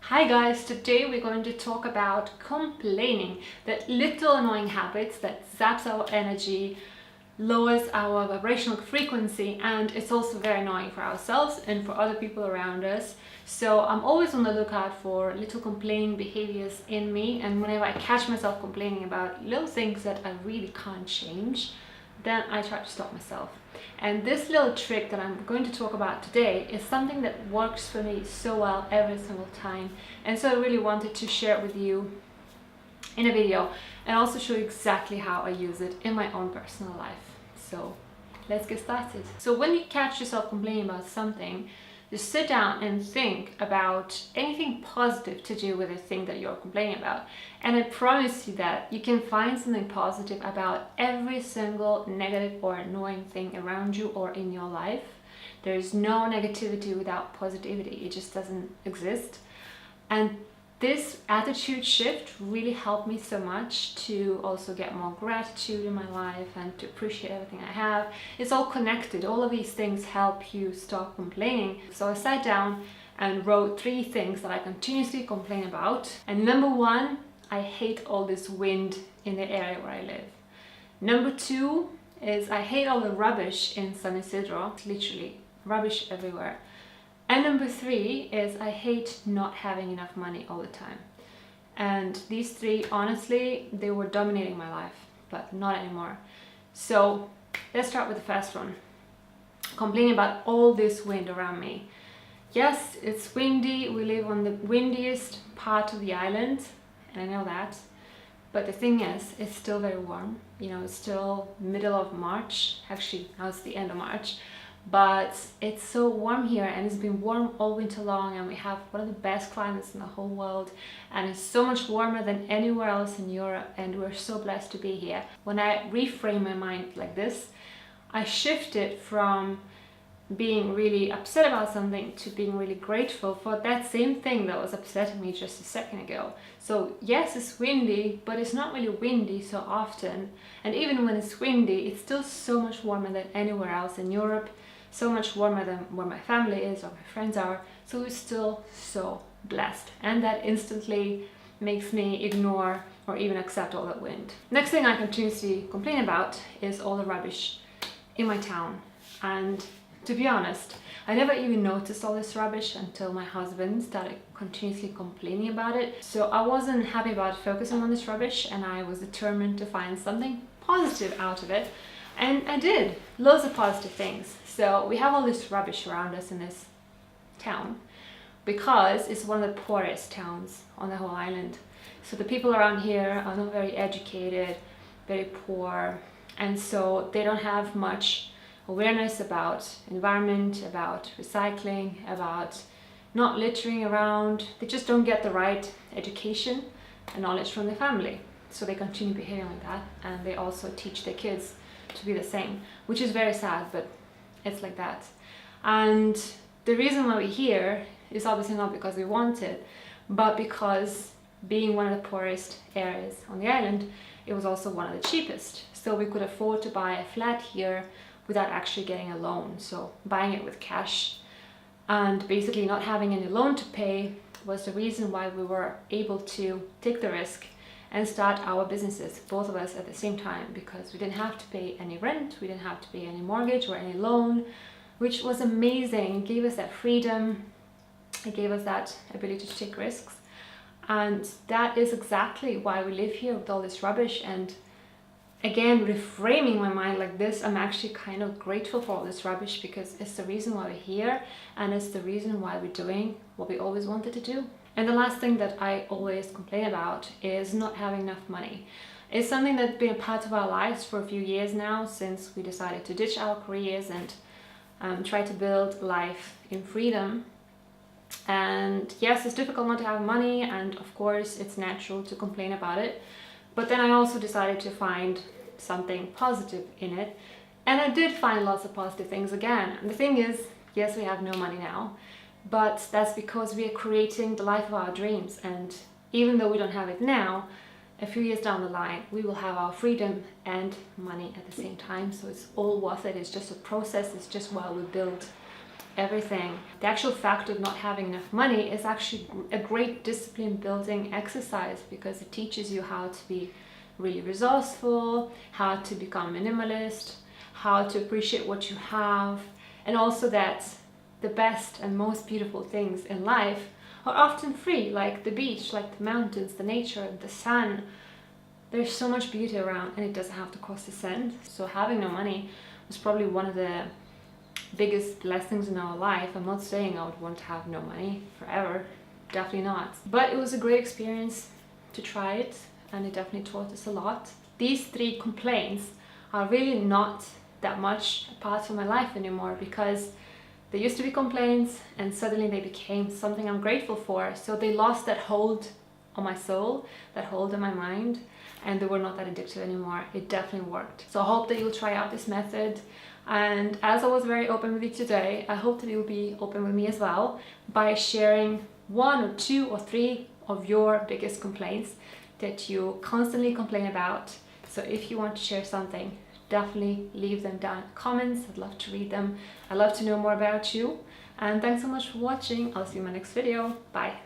Hi guys, today we're going to talk about complaining, that little annoying habits that zaps our energy, lowers our vibrational frequency, and it's also very annoying for ourselves and for other people around us. So I'm always on the lookout for little complaining behaviors in me, and whenever I catch myself complaining about little things that I really can't change, then I try to stop myself. And this little trick that I'm going to talk about today is something that works for me so well every single time. And so I really wanted to share it with you in a video and also show you exactly how I use it in my own personal life. So let's get started. So when you catch yourself complaining about something, just sit down and think about anything positive to do with the thing that you're complaining about. And I promise you that you can find something positive about every single negative or annoying thing around you or in your life. There is no negativity without positivity. It just doesn't exist. And this attitude shift really helped me so much to also get more gratitude in my life and to appreciate everything I have. It's all connected. All of these things help you stop complaining. So I sat down and wrote 3 things that I continuously complain about. And number 1, I hate all this wind in the area where I live. Number 2 is I hate all the rubbish in San Isidro. It's literally rubbish everywhere. And number 3 is I hate not having enough money all the time. And these 3, honestly, they were dominating my life, but not anymore. So let's start with the first one. Complaining about all this wind around me. Yes, it's windy. We live on the windiest part of the island, and I know that. But the thing is, it's still very warm. You know, it's still middle of March. Actually, now it's the end of March. But it's so warm here, and it's been warm all winter long, and we have one of the best climates in the whole world, and it's so much warmer than anywhere else in Europe, and we're so blessed to be here. When I reframe my mind like this, I shifted from being really upset about something to being really grateful for that same thing that was upsetting me just a second ago. So yes, it's windy, but it's not really windy so often, and even when it's windy, it's still so much warmer than anywhere else in Europe, so much warmer than where my family is or my friends are. So it's still so blessed, and that instantly makes me ignore or even accept all that wind. Next thing I continuously complain about is all the rubbish in my town. And to be honest, I never even noticed all this rubbish until my husband started continuously complaining about it. So I wasn't happy about focusing on this rubbish, and I was determined to find something positive out of it. And I did, loads of positive things. So we have all this rubbish around us in this town because it's one of the poorest towns on the whole island. So the people around here are not very educated, very poor, and so they don't have much awareness about environment, about recycling, about not littering around. They just don't get the right education and knowledge from their family. So they continue behaving like that, and they also teach their kids to be the same, which is very sad, but it's like that. And the reason why we're here is obviously not because we want it, but because being one of the poorest areas on the island, it was also one of the cheapest. So we could afford to buy a flat here without actually getting a loan. So buying it with cash and basically not having any loan to pay was the reason why we were able to take the risk and start our businesses, both of us at the same time, because we didn't have to pay any rent, we didn't have to pay any mortgage or any loan, which was amazing. It gave us that freedom, it gave us that ability to take risks. And that is exactly why we live here with all this rubbish. And again, reframing my mind like this, I'm actually kind of grateful for all this rubbish, because it's the reason why we're here, and it's the reason why we're doing what we always wanted to do. And the last thing that I always complain about is not having enough money. It's something that's been a part of our lives for a few years now, since we decided to ditch our careers and try to build life in freedom. And yes, it's difficult not to have money, and of course it's natural to complain about it. But then I also decided to find something positive in it. And I did find lots of positive things again. And the thing is, yes, we have no money now, but that's because we are creating the life of our dreams. And even though we don't have it now, a few years down the line, we will have our freedom and money at the same time. So it's all worth it. It's just a process. It's just while we build everything. The actual fact of not having enough money is actually a great discipline building exercise, because it teaches you how to be really resourceful, how to become minimalist, how to appreciate what you have, and also that the best and most beautiful things in life are often free, like the beach, like the mountains, the nature, the sun. There's so much beauty around, and it doesn't have to cost a cent. So having no money was probably one of the biggest blessings in our life. I'm not saying I would want to have no money forever, definitely not. But it was a great experience to try it, and it definitely taught us a lot. These 3 complaints are really not that much a part of my life anymore, because they used to be complaints and suddenly they became something I'm grateful for. So they lost that hold on my soul, that hold on my mind, and they were not that addictive anymore. It definitely worked. So I hope that you'll try out this method. And as I was very open with you today, I hope that you'll be open with me as well by sharing 1 or 2 or 3 of your biggest complaints that you constantly complain about. So if you want to share something, definitely leave them down in the comments. I'd love to read them. I'd love to know more about you. And thanks so much for watching. I'll see you in my next video. Bye.